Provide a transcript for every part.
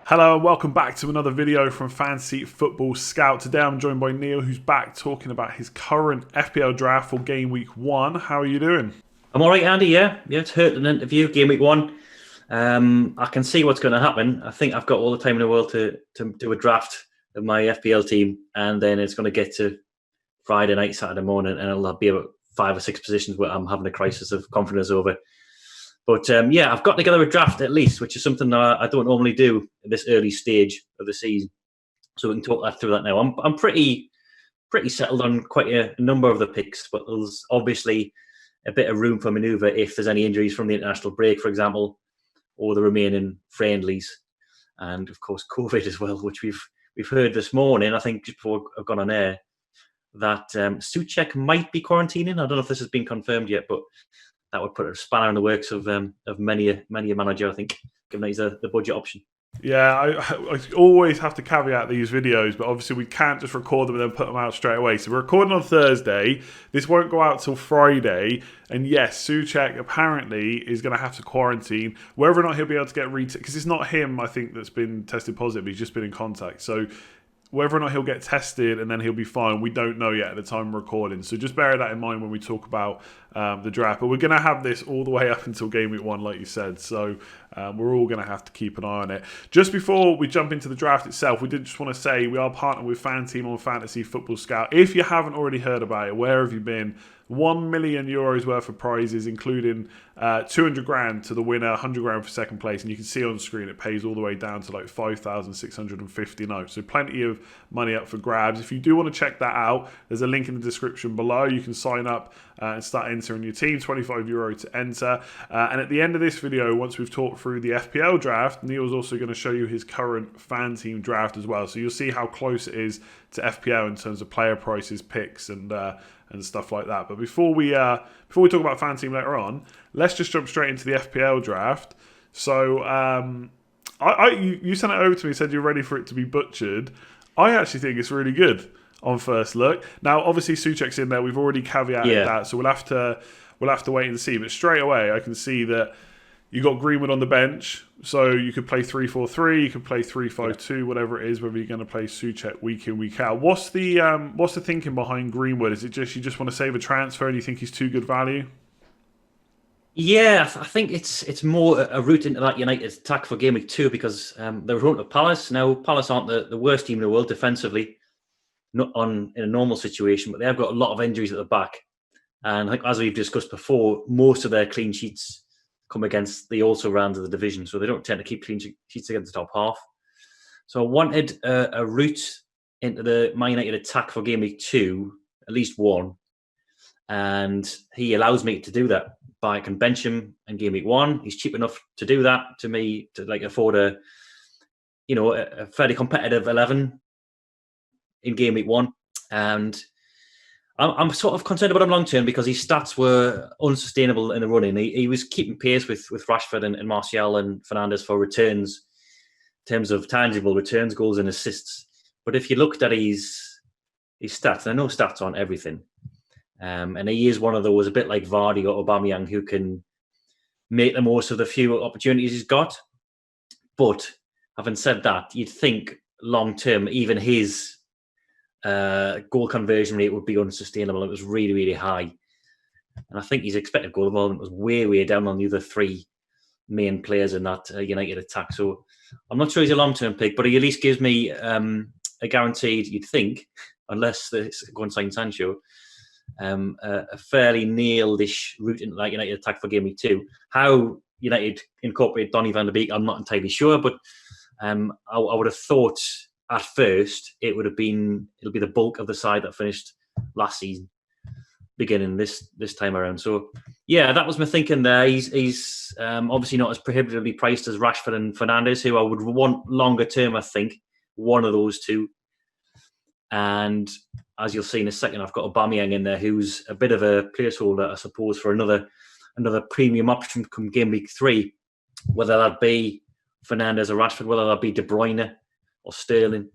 Hello and welcome back to another video from Fantasy Football Scout. Today I'm joined by Neale, who's back talking about his current FPL draft for game week 1. How are you doing? I'm all right, Andy. Yeah, it's hurt an interview, game week 1. I can see what's going to happen. I think I've got all the time in the world to do a draft of my FPL team, and then it's going to get to Friday night, Saturday morning, and it'll be about 5 or 6 positions where I'm having a crisis of confidence over. But yeah, I've got together a draft at least, which is something that I don't normally do at this early stage of the season. So we can talk through that now. I'm pretty settled on quite a number of the picks, but there's obviously a bit of room for manoeuvre if there's any injuries from the international break, for example, or the remaining friendlies, and of course COVID as well, which we've heard this morning. I think just before I've gone on air that Souček might be quarantining. I don't know if this has been confirmed yet, but that would put a spanner in the works of many a manager, I think, given that he's the budget option. Yeah, I always have to caveat these videos, but obviously we can't just record them and then put them out straight away. So we're recording on Thursday. This won't go out till Friday. And yes, Souček apparently is going to have to quarantine. Whether or not he'll be able to get because it's not him, I think, that's been tested positive. He's just been in contact. So whether or not he'll get tested and then he'll be fine, we don't know yet at the time of recording. So just bear that in mind when we talk about the draft. But we're going to have this all the way up until game week 1, like you said. So we're all going to have to keep an eye on it. Just before we jump into the draft itself, we did just want to say we are partnered with Fanteam on Fantasy Football Scout. If you haven't already heard about it, where have you been? €1 million worth of prizes, including 200 grand to the winner, 100 grand for second place, and you can see on the screen it pays all the way down to like 5,650 notes. So plenty of money up for grabs. If you do want to check that out, there's a link in the description below. You can sign up and start entering your team, €25 to enter. And at the end of this video, once we've talked through the FPL draft, Neale's also going to show you his current fan team draft as well. So you'll see how close it is to FPL in terms of player prices, picks, and stuff like that. But before we talk about fan team later on, let's just jump straight into the FPL draft. So you sent it over to me, said you're ready for it to be butchered. I actually think it's really good on first look. Now, obviously, Souček's in there. We've already caveated that, so we'll have to wait and see. But straight away, I can see that you got Greenwood on the bench, so you could play 3-4-3, you could play 3-5-2, whatever it is, whether you're going to play Souček week in, week out. What's the thinking behind Greenwood? Is it just you just want to save a transfer and you think he's too good value? Yeah, I think it's more a route into that United attack for game week 2 because they're running to Palace. Now, Palace aren't the worst team in the world defensively, not in a normal situation, but they have got a lot of injuries at the back. And I think, as we've discussed before, most of their clean sheets come against the also rounds of the division, so they don't tend to keep clean sheets against the top half. So I wanted a route into the Man United attack for game week 2, at least one, and he allows me to do that. But I can bench him in game week 1. He's cheap enough to do that to me to like afford a fairly competitive 11 in game week 1, and I'm sort of concerned about him long term because his stats were unsustainable in the running. He was keeping pace with Rashford and Martial and Fernandes for returns, in terms of tangible returns, goals and assists. But if you looked at his stats, and I know stats aren't everything, and he is one of those, a bit like Vardy or Aubameyang, who can make the most of the few opportunities he's got. But having said that, you'd think long term, even his goal conversion rate would be unsustainable. It was really, really high. And I think his expected goal involvement was way, way down on the other 3 main players in that United attack. So I'm not sure he's a long-term pick, but he at least gives me a guaranteed, you'd think, unless they go and sign Sancho, a fairly nailed-ish route into that United attack for game week 2. How United incorporate Donny van de Beek, I'm not entirely sure, but I would have thought at first it'll be the bulk of the side that finished last season, beginning this time around. So yeah, that was my thinking there. He's obviously not as prohibitively priced as Rashford and Fernandes, who I would want longer term. I think one of those two. And as you'll see in a second, I've got Aubameyang in there, who's a bit of a placeholder, I suppose, for another premium option come game week 3, whether that be Fernandes or Rashford, whether that be De Bruyne or Sterling.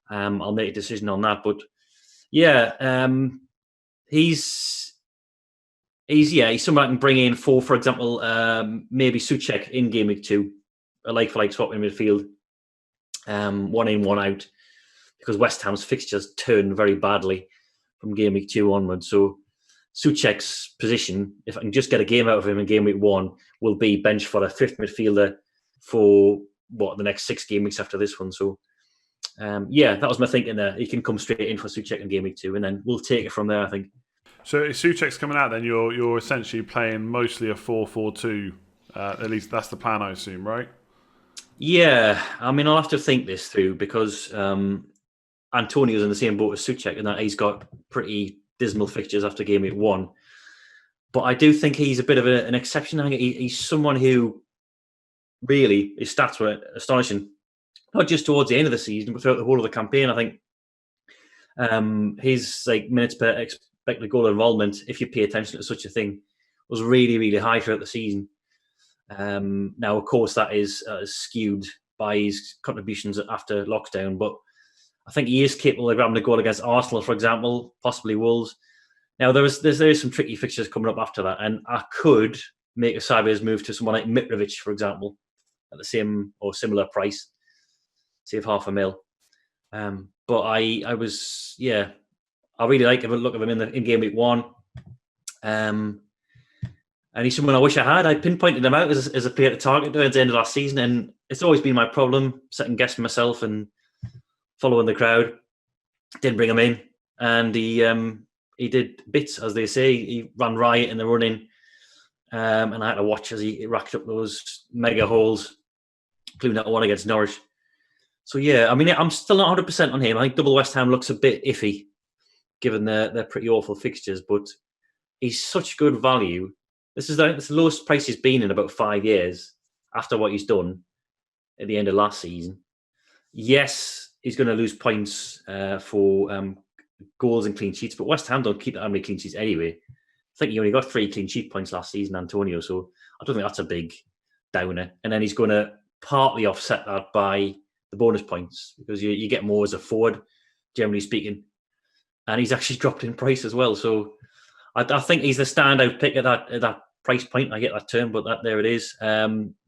I'll make a decision on that. But yeah, he's someone I can bring in for example, maybe Souček in game week 2, a like for like swap in midfield. one in, one out, because West Ham's fixtures turned very badly from game week 2 onwards. So Souček's position, if I can just get a game out of him in game week 1, will be bench for a fifth midfielder for the next 6 game weeks after this one. So that was my thinking there. He can come straight in for Souček in game week 2, and then we'll take it from there, I think. So if Souček's coming out, then you're essentially playing mostly a 4-4-2. At least that's the plan, I assume, right? Yeah, I mean, I'll have to think this through, because Antonio's in the same boat as Souček in that he's got pretty dismal fixtures after game week 1. But I do think he's a bit of an exception. I think he's someone who really, his stats were astonishing, not just towards the end of the season, but throughout the whole of the campaign. I think his minutes per expected goal involvement, if you pay attention to such a thing, was really, really high throughout the season. Now, of course, that is skewed by his contributions after lockdown, but I think he is capable of grabbing a goal against Arsenal, for example, possibly Wolves. Now, there is some tricky fixtures coming up after that, and I could make a sideways move to someone like Mitrovic, for example, at the same or similar price, save $500,000. But I really like the look of him in game week 1. And he's someone I wish I had. I pinpointed him out as a player to target towards the end of last season, and it's always been my problem, second guessing myself and following the crowd. Didn't bring him in, and he did bits, as they say. He ran riot in the running, and I had to watch as he racked up those mega hauls, including that one against Norwich. So yeah, I mean, I'm still not 100% on him. I think double West Ham looks a bit iffy, given their pretty awful fixtures, but he's such good value. This is the lowest price he's been in about 5 years after what he's done at the end of last season. Yes, he's going to lose points for goals and clean sheets, but West Ham don't keep that many clean sheets anyway. I think he only got 3 clean sheet points last season, Antonio, so I don't think that's a big downer. And then he's going to partly offset that by the bonus points, because you get more as a forward, generally speaking. And he's actually dropped in price as well. So I think he's the standout pick at that price point. I get that term, but there it is.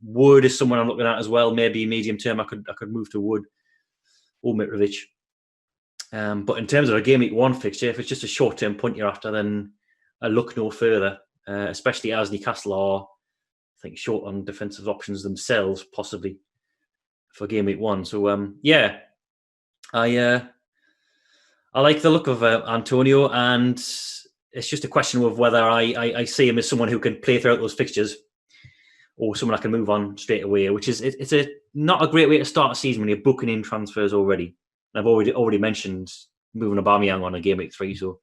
Wood is someone I'm looking at as well. Maybe medium term, I could move to Wood or Mitrovic. But in terms of a game week 1 fixture, if it's just a short term punt you're after, then I look no further. Especially as Newcastle are, I think, short on defensive options themselves, possibly for game week 1. So I like the look of Antonio, and it's just a question of whether I see him as someone who can play throughout those fixtures, or someone I can move on straight away. Which is it's not a great way to start a season when you're booking in transfers already. And I've already mentioned moving Aubameyang on a game week 3, so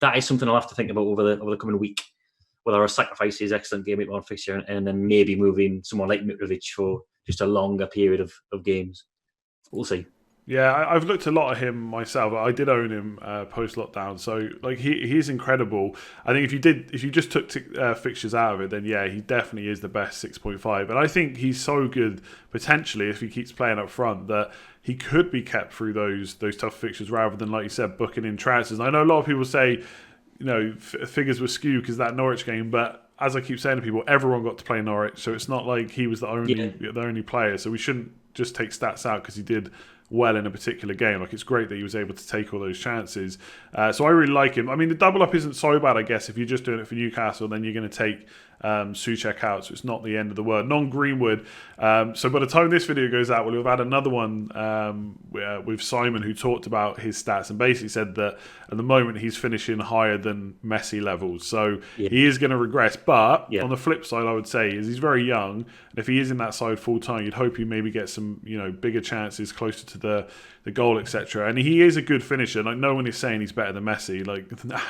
that is something I'll have to think about over the coming week, whether I sacrifice his excellent game week 1 fixture and then maybe moving someone like Mitrovic for just a longer period of games. We'll see. Yeah, I've looked a lot at him myself. I did own him post lockdown, so he's incredible. I think if you just took fixtures out of it, then yeah, he definitely is the best 6.5. And I think he's so good potentially if he keeps playing up front that he could be kept through those tough fixtures rather than, like you said, booking in transfers. And I know a lot of people say, figures were skewed because that Norwich game, but as I keep saying to people, everyone got to play Norwich, so it's not like he was the only player. So we shouldn't just take stats out because he did well in a particular game. It's great that he was able to take all those chances. So I really like him. I mean, the double up isn't so bad, I guess. If you're just doing it for Newcastle, then you're going to take Souček out, so it's not the end of the world. Non-Greenwood. So by the time this video goes out, we'll have had another one with Simon, who talked about his stats and basically said that at the moment he's finishing higher than Messi levels. So he is going to regress. But on the flip side, I would say is he's very young, and if he is in that side full time, you'd hope he maybe gets some bigger chances closer to the goal, etc. And he is a good finisher. No one is saying he's better than Messi.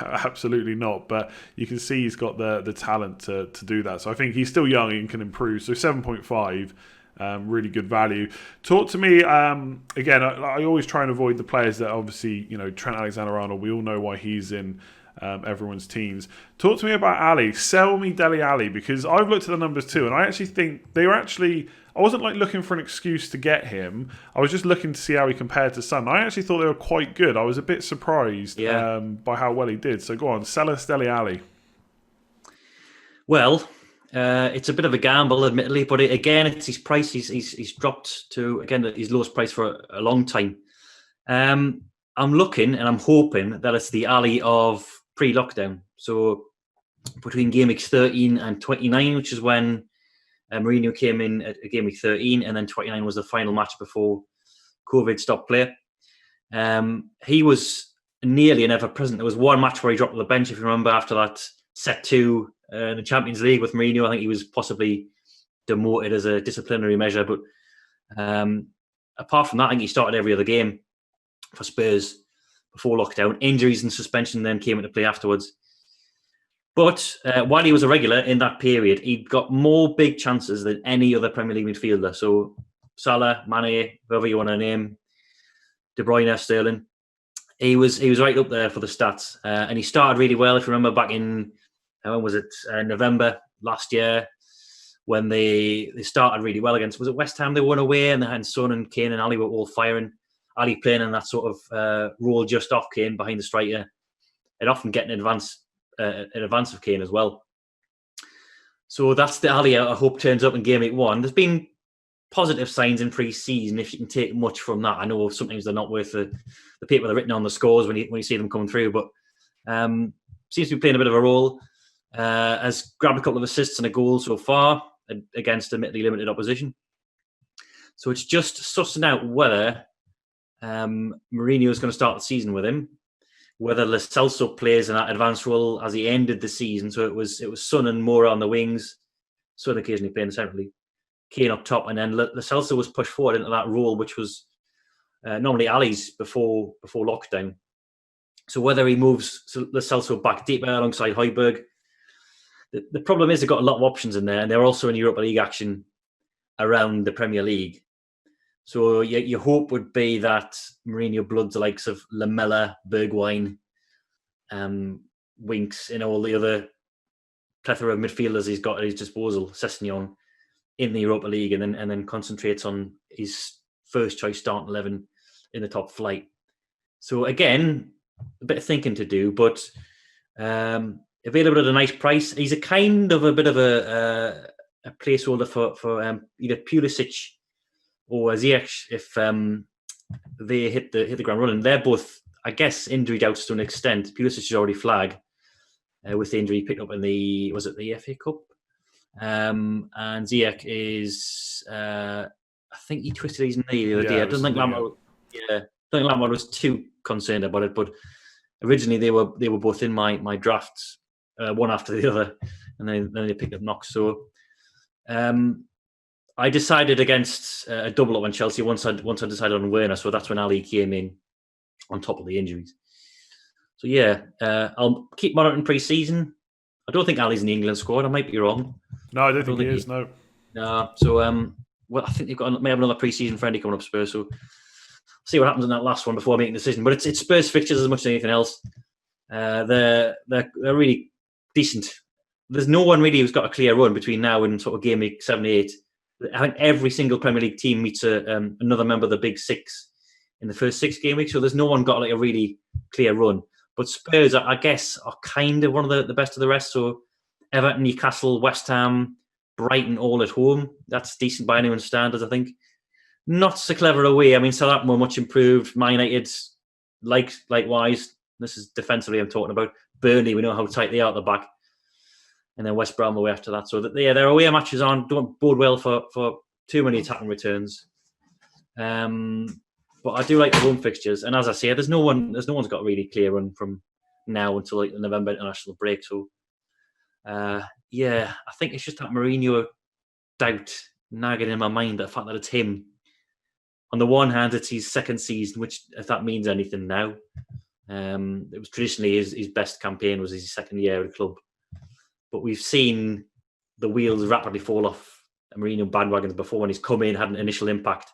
Absolutely not. But you can see he's got the talent to do that. So I think he's still young and can improve. So 7.5, really good value. Talk to me, again, I always try and avoid the players that obviously, Trent Alexander-Arnold, we all know why he's in everyone's teams. Talk to me about Alli. Sell me Dele Alli, because I've looked at the numbers too, and I actually think they were I wasn't looking for an excuse to get him. I was just looking to see how he compared to Son. I actually thought they were quite good. I was a bit surprised by how well he did. So go on, sell us Dele Alli. Well, It's a bit of a gamble, admittedly, but again, it's his price. He's dropped to, again, his lowest price for a long time. I'm looking and I'm hoping that it's the Alli of pre-lockdown. So between game weeks 13 and 29, which is when Mourinho came in at game week 13, and then 29 was the final match before COVID stopped play. He was nearly an ever-present. There was one match where he dropped on the bench, if you remember, after that set 2 in the Champions League with Mourinho. I think he was possibly demoted as a disciplinary measure. But apart from that, I think he started every other game for Spurs before lockdown. Injuries and suspension then came into play afterwards. But while he was a regular in that period, he got more big chances than any other Premier League midfielder. So Salah, Mane, whoever you want to name, De Bruyne, Sterling, he was right up there for the stats. And he started really well. If you remember back in, when was it, November last year, when they started really well against, was it West Ham? They won away, and they had Son and Kane and Alli were all firing. Alli playing in that sort of role just off Kane behind the striker, and often getting in advance of Kane as well. So that's the Alli I hope turns up in game week 1. There's been positive signs in pre-season, if you can take much from that. I know sometimes they're not worth the paper they're written on, the scores when you see them coming through, but seems to be playing a bit of a role. Has grabbed a couple of assists and a goal so far against admittedly limited opposition. So it's just sussing out whether Mourinho is going to start the season with him, whether Lo Celso plays in that advanced role as he ended the season. So it was Son and Moura on the wings, Son occasionally playing centrally, Kane up top, and then Lo Celso was pushed forward into that role, which was normally Alli's before lockdown. So whether he moves Lo Celso back deeper alongside Højbjerg, the problem is they've got a lot of options in there, and they're also in Europa League action around the Premier League. So your hope would be that Mourinho bloods the likes of Lamela, Bergwijn, Winks, and all the other plethora of midfielders he's got at his disposal, Sessegnon, in the Europa League, and then concentrates on his first choice starting 11 in the top flight. So again, a bit of thinking to do, but available at a nice price. He's a kind of a bit of a placeholder for either Pulisic or Ziyech if they hit the ground running. They're both, I guess, injury doubts to an extent. Pulisic is already flagged with the injury picked up in the FA Cup, and Ziyech is I think he twisted his knee the other day. I don't think Lampard was too concerned about it, but originally they were both in my drafts, one after the other, and then they picked up knocks. So I decided against a double up on Chelsea once I decided on Werner, so that's when Alli came in on top of the injuries. So yeah, I'll keep monitoring pre-season. I don't think Ali's in the England squad. I might be wrong. No, I don't think he is. No. So well, I think they've may have another pre-season friendly coming up, Spurs. So see what happens in that last one before making a decision. But it's Spurs fixtures as much as anything else. They're really decent. There's no one really who's got a clear run between now and sort of game week 7, 8. I think every single Premier League team meets another member of the Big Six in the first 6 game weeks. So there's no one got like a really clear run. But Spurs, I guess, are kind of one of the best of the rest. So Everton, Newcastle, West Ham, Brighton, all at home. That's decent by anyone's standards, I think. Not so clever away. I mean, Southampton were much improved. Man United, likewise. This is defensively I'm talking about. Burnley, we know how tight they are at the back. And then West Brom away after that. So their away matches don't bode well for too many attacking returns. But I do like the home fixtures. And as I say, there's no one's got a really clear run from now until like the November international break. So yeah, I think it's just that Mourinho doubt nagging in my mind, the fact that it's him. On the one hand, it's his second season, which, if that means anything now, it was traditionally his best campaign was his second year at the club. But we've seen the wheels rapidly fall off Mourinho bandwagons before when he's come in, had an initial impact,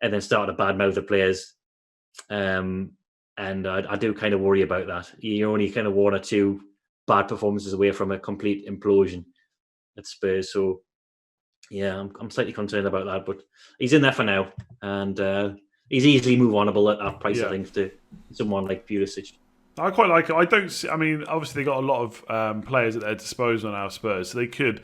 and then started to badmouth the players. And I do kind of worry about that. You're only kind of 1 or 2 bad performances away from a complete implosion at Spurs. So, yeah, I'm slightly concerned about that. But he's in there for now. And he's easily move-onable at that price, I think, to someone like Pulisic. I quite like it. I mean, obviously they got a lot of players at their disposal now, Spurs, so they could,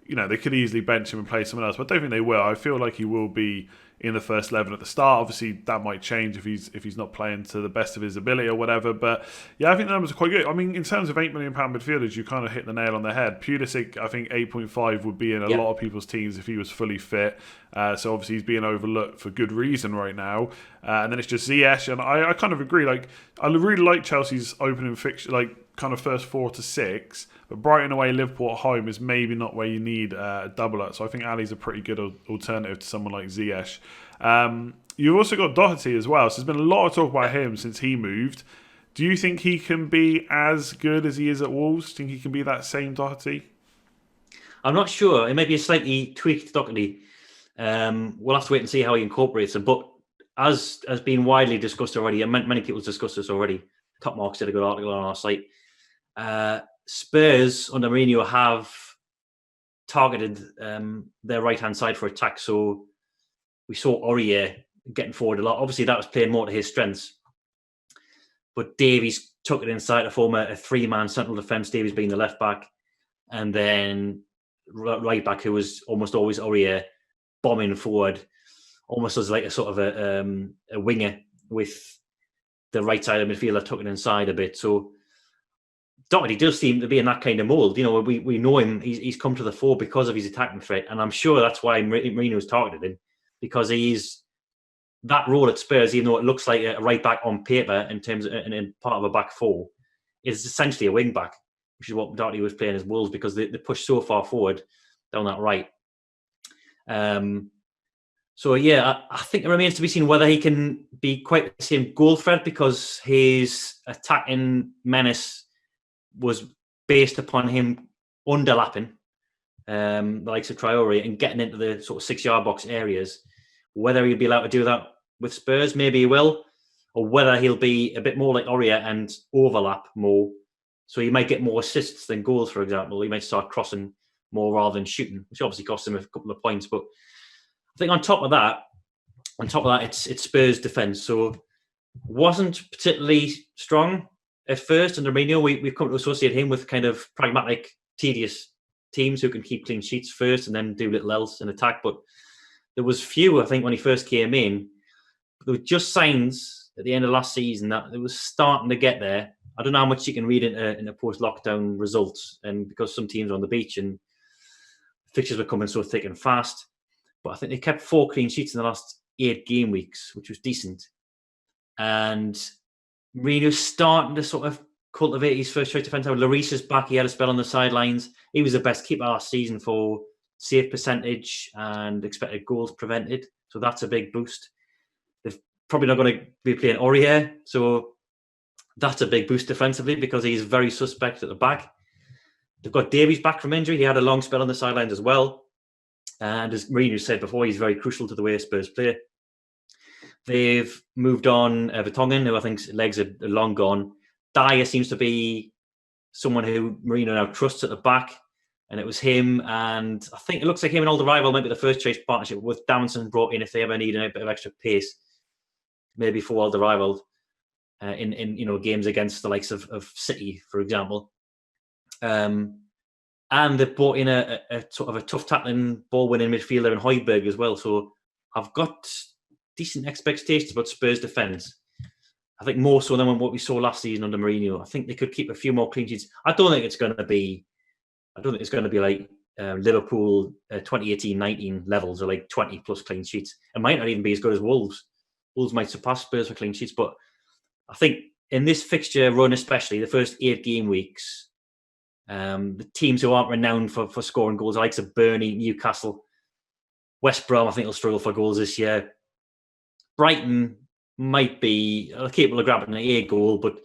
they could easily bench him and play someone else, but I don't think they will. I feel like he will be in the first 11 at the start. Obviously, that might change if he's not playing to the best of his ability or whatever. But yeah, I think the numbers are quite good. I mean, in terms of £8 million midfielders, you kind of hit the nail on the head. Pulisic, I think 8.5 would be in a lot of people's teams if he was fully fit. So obviously he's being overlooked for good reason right now. And then it's just Ziyech, and I kind of agree. Like, I really like Chelsea's opening fixture, like kind of first 4 to 6. But Brighton away, Liverpool at home is maybe not where you need a double up. So I think Ali's a pretty good alternative to someone like Ziyech. You've also got Doherty as well. So there's been a lot of talk about him since he moved. Do you think he can be as good as he is at Wolves? Do you think he can be that same Doherty? I'm not sure. It may be a slightly tweaked Doherty. We'll have to wait and see how he incorporates it. But as has been widely discussed already, and many people have discussed this already, Top Marks did a good article on our site. Spurs under Mourinho have targeted their right-hand side for attack. So we saw Aurier getting forward a lot. Obviously, that was playing more to his strengths. But Davies took it inside to form a three-man central defence, Davies being the left-back. And then right-back, who was almost always Aurier, bombing forward, almost as like a sort of a winger with the right side of the midfielder tucking inside a bit. So Doherty does seem to be in that kind of mould. We know him. He's come to the fore because of his attacking threat. And I'm sure that's why Mourinho's targeted him, because he's that role at Spurs, even though it looks like a right back on paper in terms of in part of a back four, is essentially a wing back, which is what Doherty was playing as Wolves, because they push so far forward down that right. So yeah, I think it remains to be seen whether he can be quite the same goal threat, because his attacking menace was based upon him underlapping the likes of Traore and getting into the sort of 6-yard box areas. Whether he'll be allowed to do that with Spurs, maybe he will, or whether he'll be a bit more like Aurier and overlap more. So he might get more assists than goals, for example. He might start crossing more rather than shooting, which obviously costs him a couple of points. But I think on top of that, it's Spurs' defence. So wasn't particularly strong at first under Mourinho. We've come to associate him with kind of pragmatic, tedious teams who can keep clean sheets first and then do little else in attack. But there was few, I think, when he first came in. There were just signs at the end of last season that it was starting to get there. I don't know how much you can read in a post-lockdown results, and because some teams are on the beach and fixtures were coming so thick and fast. But I think they kept 4 clean sheets in the last 8 game weeks, which was decent. And Mourinho's starting to sort of cultivate his first choice defence. Lloris is back. He had a spell on the sidelines. He was the best keeper last season for save percentage and expected goals prevented. So that's a big boost. They're probably not going to be playing Aurier. So that's a big boost defensively, because he's very suspect at the back. They've got Davies back from injury. He had a long spell on the sidelines as well. And as Mourinho said before, he's very crucial to the way Spurs play. They've moved on Vertonghen, who I think's legs are long gone. Dyer seems to be someone who Mourinho now trusts at the back. And it was him, and I think it looks like him and Alderweireld might be the first choice partnership, with Davinson brought in if they ever need a bit of extra pace, maybe for Alderweireld in games against the likes of City, for example. And they've brought in a sort of a tough tackling, ball-winning midfielder in Højbjerg as well. So I've got decent expectations about Spurs' defence. I think more so than what we saw last season under Mourinho. I think they could keep a few more clean sheets. I don't think it's going to be like Liverpool 2018-19 levels, or like 20 plus clean sheets. It might not even be as good as Wolves. Wolves might surpass Spurs for clean sheets, but I think in this fixture run, especially the first 8 game weeks, the teams who aren't renowned for scoring goals, the likes of Burnley, Newcastle, West Brom, I think will struggle for goals this year. Brighton might be capable of grabbing a goal, but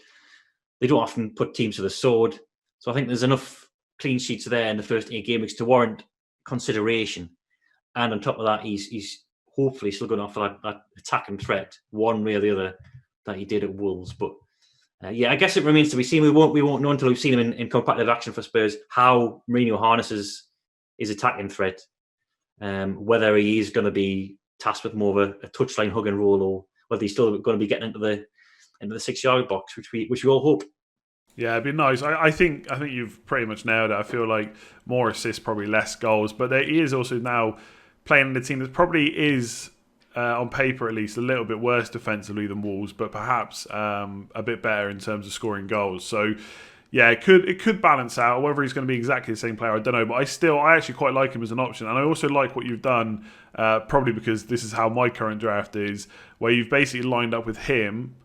they don't often put teams to the sword. So I think there's enough clean sheets there in the first 8 game weeks to warrant consideration. And on top of that, he's hopefully still going to offer that attacking threat, one way or the other, that he did at Wolves. But I guess it remains to be seen. We won't know until we've seen him in competitive action for Spurs how Mourinho harnesses his attacking threat, whether he is going to be tasked with more of a touchline hug and roll, or whether he's still going to be getting into the 6-yard box, which we all hope. Yeah, it'd be nice. I think you've pretty much nailed it. I feel like more assists, probably less goals, but there is also now playing in a team that probably is, on paper at least, a little bit worse defensively than Wolves, but perhaps a bit better in terms of scoring goals. So yeah, it could balance out. Whether he's going to be exactly the same player, I don't know. But I actually quite like him as an option, and I also like what you've done. Probably because this is how my current draft is, where you've basically lined up with him.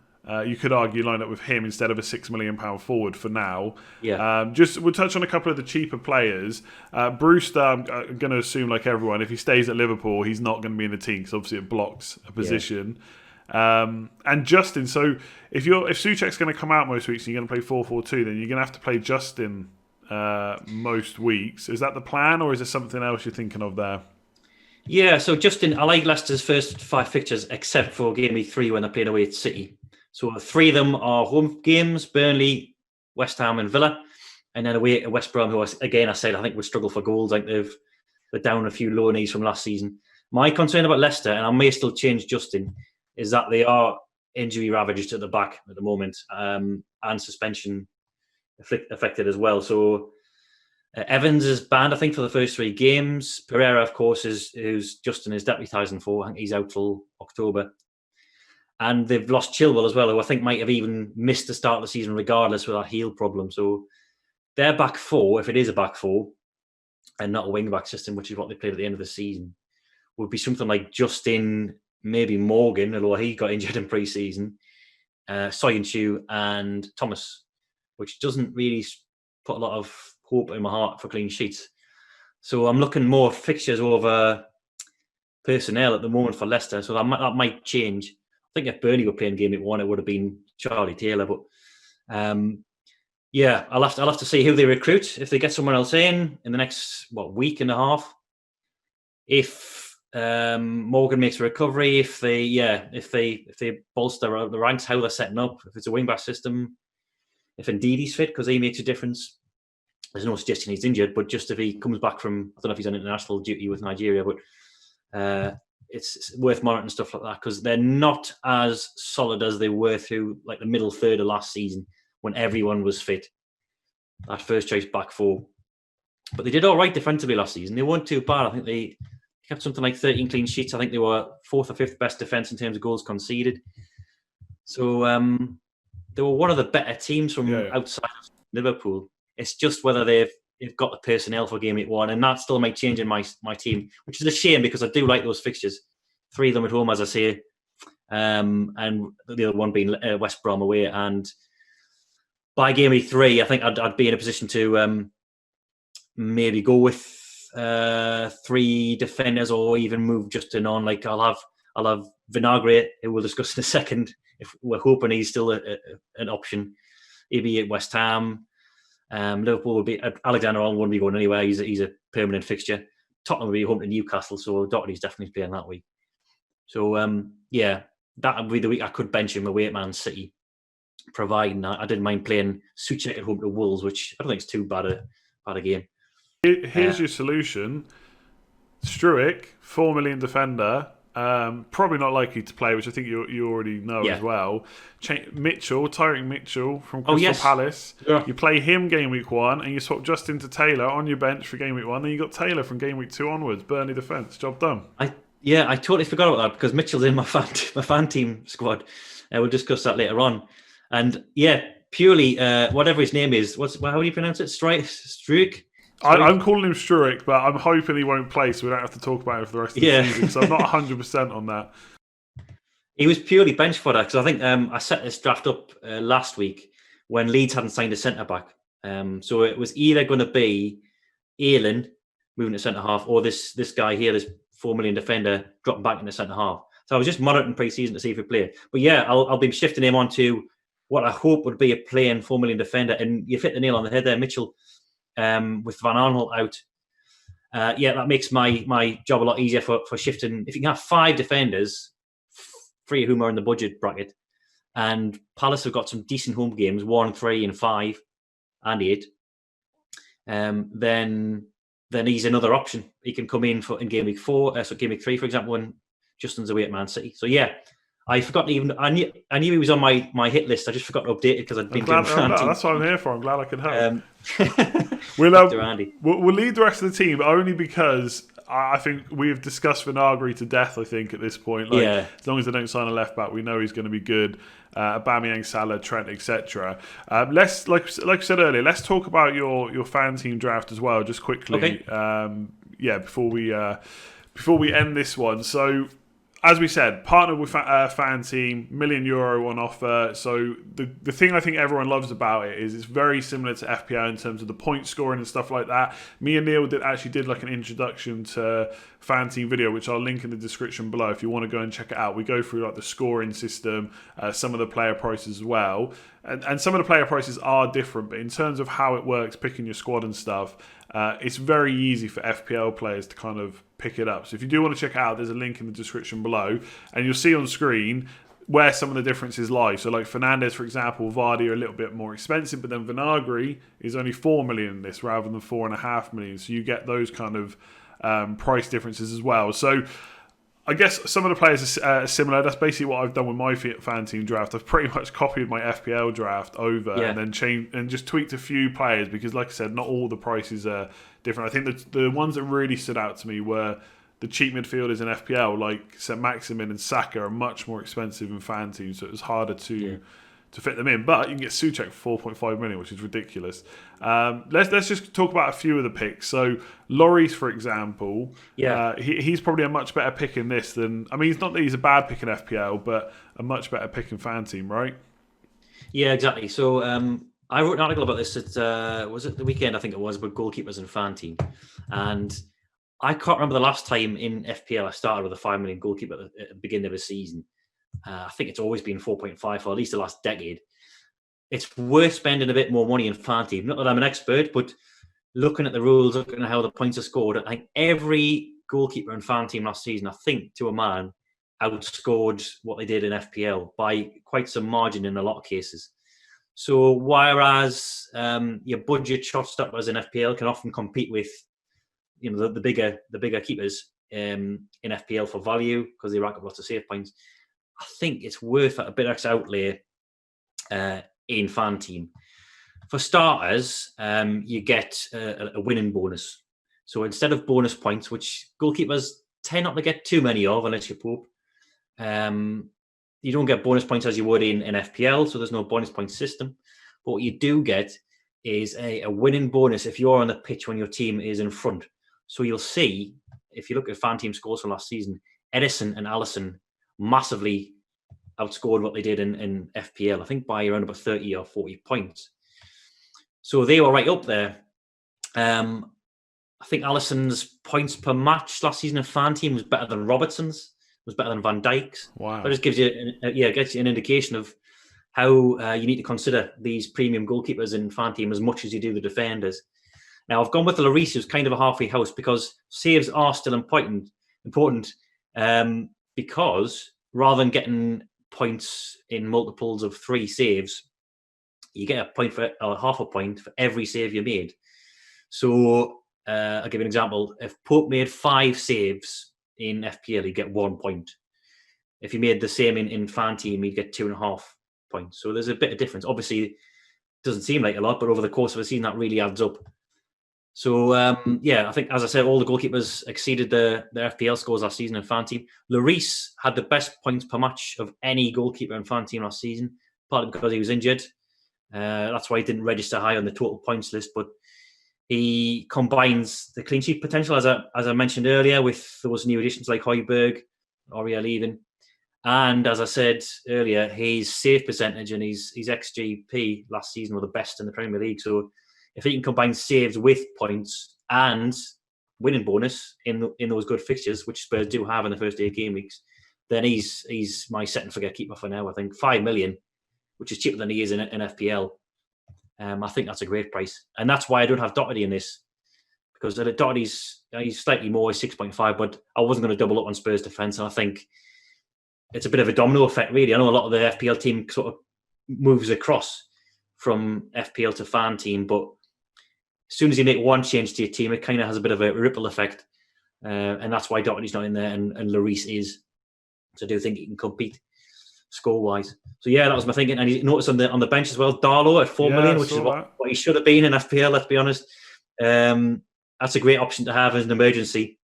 You could argue lined up with him instead of a £6 million forward for now. Yeah, Just we'll touch on a couple of the cheaper players. Brewster, I'm going to assume like everyone, if he stays at Liverpool, he's not going to be in the team because obviously it blocks a position. And Justin, so if Souček's going to come out most weeks and you're going to play 4-4-2, then you're going to have to play Justin most weeks. Is that the plan, or is there something else you're thinking of there? yeah. So Justin, I like Leicester's first 5 fixtures, except for game week 3 when they're playing away at City. So 3 of them are home games: Burnley, West Ham, and Villa, and then away at West Brom, who again I said I think would struggle for goals. I think they're down a few low knees from last season. My concern about Leicester, and I may still change Justin, is that they are injury ravaged at the back at the moment, and suspension affected as well. So Evans is banned, I think, for the first 3 games. Pereira, of course, who's Justin is deputising for. I think he's out till October. And they've lost Chilwell as well, who I think might have even missed the start of the season regardless with that heel problem. So their back 4, if it is a back 4 and not a wing back system, which is what they played at the end of the season, would be something like Justin, maybe Morgan, although he got injured in pre-season, Soyuncu and Thomas, which doesn't really put a lot of hope in my heart for clean sheets. So I'm looking more fixtures over personnel at the moment for Leicester, so that might change. I think if Burnley were playing game week 1, it would have been Charlie Taylor, but yeah, I'll have to see who they recruit if they get someone else in the next week and a half. If Morgan makes a recovery, if they bolster the ranks, how they're setting up, if it's a wing back system, if indeed he's fit, because he makes a difference. There's no suggestion he's injured, but just if he comes back from, I don't know if he's on international duty with Nigeria, but it's worth monitoring stuff like that, because they're not as solid as they were through like the middle third of last season when everyone was fit. That first choice back 4. But they did all right defensively last season. They weren't too bad. I think they kept something like 13 clean sheets. I think they were 4th or 5th best defence in terms of goals conceded. So they were one of the better teams from outside of Liverpool. It's just whether they've got the personnel for game week 1, and that still might change in my team, which is a shame because I do like those fixtures. 3 of them at home, as I say, and the other one being West Brom away. And by game week 3, I think I'd be in a position to maybe go with 3 defenders, or even move Justin on. Like I'll have Vinagre, who we'll discuss in a second. If we're hoping he's still an option, he'll be at West Ham. Liverpool will be Alexander-Arnold won't be going anywhere. He's a permanent fixture. Tottenham will be home to Newcastle, so Doherty's definitely playing that week. So yeah, that would be the week I could bench him away at Man City, providing I didn't mind playing Souček at home to Wolves, which I don't think is too bad a game. Here's your solution: Struijk, 4 million defender. Probably not likely to play, which I think you already know as well. Tyreek Mitchell from Crystal Palace. Yeah. You play him game week 1, and you swap Justin to Taylor on your bench for game week 1. Then you got Taylor from game week 2 onwards. Burnley defence, job done. I totally forgot about that because Mitchell's in my fan team squad. We'll discuss that later on. And yeah, purely whatever his name is, how do you pronounce it? Struijk. I'm calling him Struijk, but I'm hoping he won't play, so we don't have to talk about it for the rest of the season. So I'm not 100% on that. He was purely bench fodder because I think I set this draft up last week when Leeds hadn't signed a centre back. So it was either going to be Aylan moving to centre half, or this guy here, this 4 million defender, dropping back into centre half. So I was just monitoring pre-season to see if he played. But yeah, I'll be shifting him on to what I hope would be a playing 4 million defender. And you've hit the nail on the head there, Mitchell. With Van Arnold out, that makes my job a lot easier for shifting. If you can have 5 defenders, 3 of whom are in the budget bracket, and Palace have got some decent home games, 1, 3, and 5, and 8, then he's another option. He can come in in game week 4, so game week 3, for example, when Justin's away at Man City. So yeah, I forgot to even. I knew he was on my hit list. I just forgot to update it because I'd been doing That's what I'm here for. I'm glad I could help. We'll lead the rest of the team only because I think we've discussed Vinagre to death. I think at this point, as long as they don't sign a left back, we know he's going to be good. Aubameyang, Salah, Trent, etc. Let's like I said earlier. Let's talk about your fan team draft as well, just quickly. Okay. Before we end this one, so. As we said, partnered with fan team, €1 million on offer. So the thing I think everyone loves about it is it's very similar to FPL in terms of the point scoring and stuff like that. Me and Neale did like an introduction to fan team video, which I'll link in the description below if you want to go and check it out. We go through like the scoring system, some of the player prices as well. And some of the player prices are different, but in terms of how it works, picking your squad and stuff, it's very easy for FPL players to kind of pick it up. So if you do want to check it out, there's a link in the description below, and you'll see on screen where some of the differences lie. So like Fernandes, for example, Vardy are a little bit more expensive, but then Vinagre is only 4 million in this rather than 4.5 million. So you get those kind of price differences as well. So I guess some of the players are similar. That's basically what I've done with my fan team draft. I've pretty much copied my FPL draft over and then changed and just tweaked a few players because, like I said, not all the prices are different. I think the ones that really stood out to me were the cheap midfielders in FPL, like St. Maximin and Saka, are much more expensive in fan teams, so it was harder to fit them in. But you can get Souček for 4.5 million, which is ridiculous. Let's just talk about a few of the picks. So Lloris, for example, he's probably a much better pick in this than... I mean, it's not that he's a bad pick in FPL, but a much better pick in fan team, right? Yeah, exactly. So I wrote an article about this at, was it the weekend, I think it was, about goalkeepers and fan team. And I can't remember the last time in FPL I started with a 5 million goalkeeper at the beginning of a season. I think it's always been 4.5 for at least the last decade. It's worth spending a bit more money in fan team. Not that I'm an expert, but looking at the rules, looking at how the points are scored, I think every goalkeeper in fan team last season, I think to a man, outscored what they did in FPL by quite some margin in a lot of cases. So whereas your budget shot stoppers in FPL can often compete with the bigger keepers in FPL for value because they rack up lots of save points, I think it's worth a bit extra outlay in fan team. For starters, you get a winning bonus. So instead of bonus points, which goalkeepers tend not to get too many of unless you're Pope, you don't get bonus points as you would in FPL, so there's no bonus point system. But what you do get is a winning bonus if you're on the pitch when your team is in front. So you'll see, if you look at fan team scores from last season, Edison and Alisson massively outscored what they did in FPL, I think by around about 30 or 40 points. So they were right up there. I think Alisson's points per match last season in fan team was better than Robertson's, was better than Van Dijk's. Wow. That just gives you, gets you an indication of how you need to consider these premium goalkeepers in fan team as much as you do the defenders. Now, I've gone with Lloris, who's kind of a halfway house, because saves are still important because rather than getting points in multiples of 3 saves, you get a point or half a point for every save you made. So I'll give you an example. If Pope made 5 saves in FPL, he'd get 1 point. If he made the same in fan team, he'd get 2.5 points. So there's a bit of difference. Obviously, it doesn't seem like a lot, but over the course of a season, that really adds up. So, I think, as I said, all the goalkeepers exceeded their FPL scores last season in fan team. Lloris had the best points per match of any goalkeeper in fan team last season, partly because he was injured. That's why he didn't register high on the total points list, but he combines the clean sheet potential, as I mentioned earlier, with those new additions like Højbjerg, Oriel even. And as I said earlier, his save percentage and his XGP last season were the best in the Premier League. So if he can combine saves with points and winning bonus in those good fixtures, which Spurs do have in the first 8 game weeks, then he's my set and forget keeper for now. I think 5 million, which is cheaper than he is in FPL. I think that's a great price, and that's why I don't have Doherty in this, because Doherty's he's slightly more, 6.5, but I wasn't going to double up on Spurs defence, and I think it's a bit of a domino effect, really. I know a lot of the FPL team sort of moves across from FPL to fan team, but as soon as you make one change to your team, it kind of has a bit of a ripple effect. And that's why Doherty's not in there and Lloris is. So I do think he can compete. score-wise. So yeah, that was my thinking. And you notice on the bench as well, Darlow at 4 million, which is what he should have been in FPL, let's be honest. That's a great option to have as an emergency.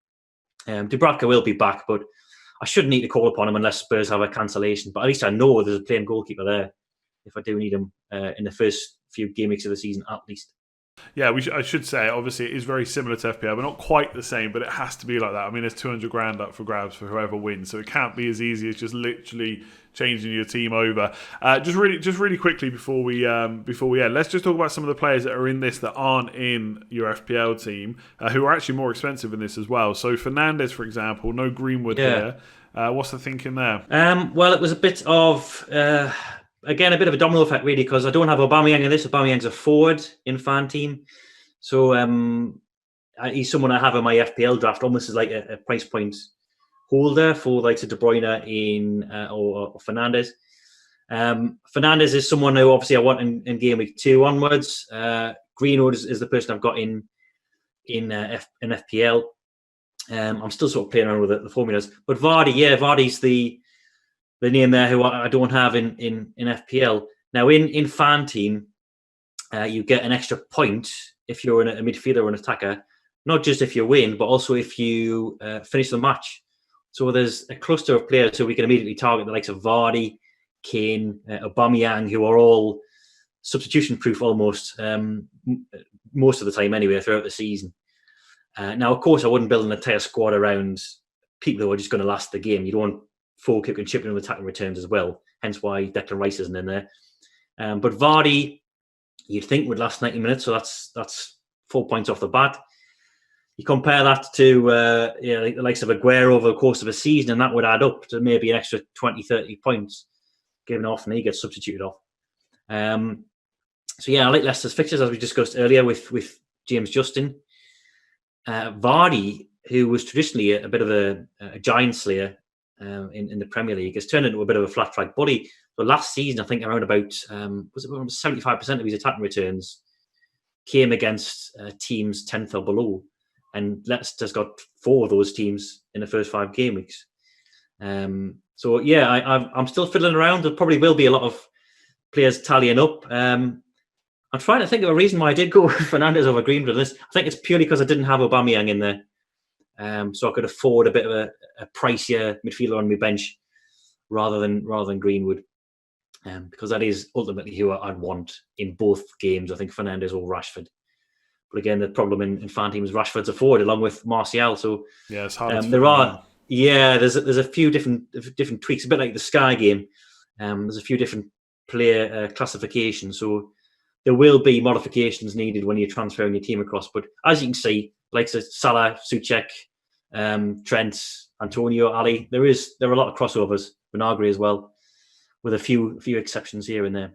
Dubravka will be back, but I shouldn't need to call upon him unless Spurs have a cancellation. But at least I know there's a playing goalkeeper there if I do need him in the first few game weeks of the season, at least. Yeah, I should say, obviously, it is very similar to FPL, but not quite the same, but it has to be like that. I mean, there's 200 grand up for grabs for whoever wins, so it can't be as easy as just literally changing your team over. Just really quickly before we end, let's just talk about some of the players that are in this that aren't in your FPL team, who are actually more expensive in this as well. So Fernandes, for example, no Greenwood here. What's the thinking there? Well, it was a bit of... Again, a bit of a domino effect, really, because I don't have Aubameyang in this. Aubameyang's a forward in fan team. So he's someone I have in my FPL draft almost as like a price point holder for like De Bruyne or Fernandes. Fernandes is someone who obviously I want in game week 2 onwards. Greenwood is the person I've got in FPL. I'm still sort of playing around with the formulas. But Vardy's the name there who I don't have in FPL. Now, in fan team, you get an extra point if you're a midfielder or an attacker, not just if you win, but also if you finish the match. So there's a cluster of players who we can immediately target, the likes of Vardy, Kane, Aubameyang, who are all substitution-proof almost, most of the time anyway, throughout the season. Now, of course, I wouldn't build an entire squad around people who are just going to last the game. You don't want full kick and chip in with attacking returns as well. Hence why Declan Rice isn't in there. But Vardy, you'd think would last 90 minutes, so that's 4 points off the bat. You compare that to the likes of Aguero over the course of a season, and that would add up to maybe an extra 20, 30 points, given how often he gets substituted off. So yeah, I like Leicester's fixtures, as we discussed earlier with James Justin. Vardy, who was traditionally a bit of a giant slayer, in the Premier League, has turned into a bit of a flat track bully. But last season, I think around about 75% of his attacking returns came against teams 10th or below, and Leicester's got 4 of those teams in the first 5 game weeks. So yeah, I'm still fiddling around. There probably will be a lot of players tallying up. I'm trying to think of a reason why I did go with Fernandes over Greenwood. I think it's purely because I didn't have Aubameyang in there. So I could afford a bit of a pricier midfielder on my bench rather than Greenwood, because that is ultimately who I'd want in both games. I think Fernandes or Rashford. But again, the problem in fan teams is Rashford's a forward along with Martial. So yeah, it's hard. There's a few different tweaks, a bit like the Sky game. There's a few different player classifications, so there will be modifications needed when you're transferring your team across. But as you can see, like Salah, Souček, Trent, Antonio, Ali, there are a lot of crossovers. Vinagre as well, with a few exceptions here and there.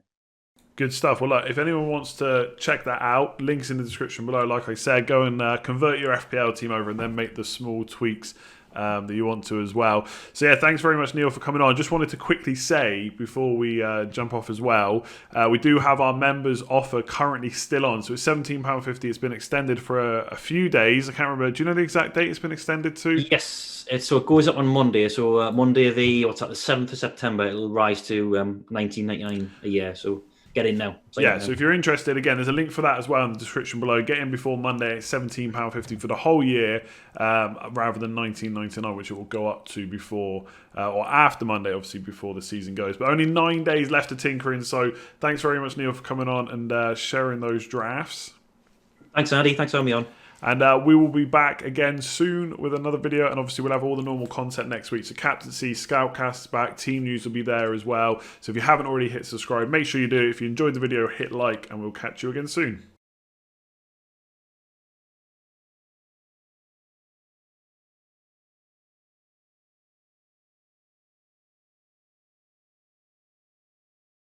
Good stuff. Well, look, if anyone wants to check that out, links in the description below. Like I said, go and convert your FPL team over and then make the small tweaks that you want to as well. So yeah, thanks very much, Neale, for coming on. Just wanted to quickly say before we jump off as well, we do have our members offer currently still on. So it's £17.50. It's been extended for a few days. I can't remember. Do you know the exact date it's been extended to? Yes, so it goes up on Monday. So Monday the 7th of September, it'll rise to $19.99 a year. So get in now. So if you're interested, again, there's a link for that as well in the description below. Get in before Monday. It's £17.50 for the whole year, rather than $19.99, which it will go up to before or after Monday, obviously, before the season goes. But only 9 days left of tinkering. So thanks very much, Neale, for coming on and sharing those drafts. Thanks, Andy. Thanks for having me on. And we will be back again soon with another video. And obviously, we'll have all the normal content next week. So Captaincy, Scoutcast's back. Team News will be there as well. So if you haven't already hit subscribe, make sure you do. If you enjoyed the video, hit like. And we'll catch you again soon.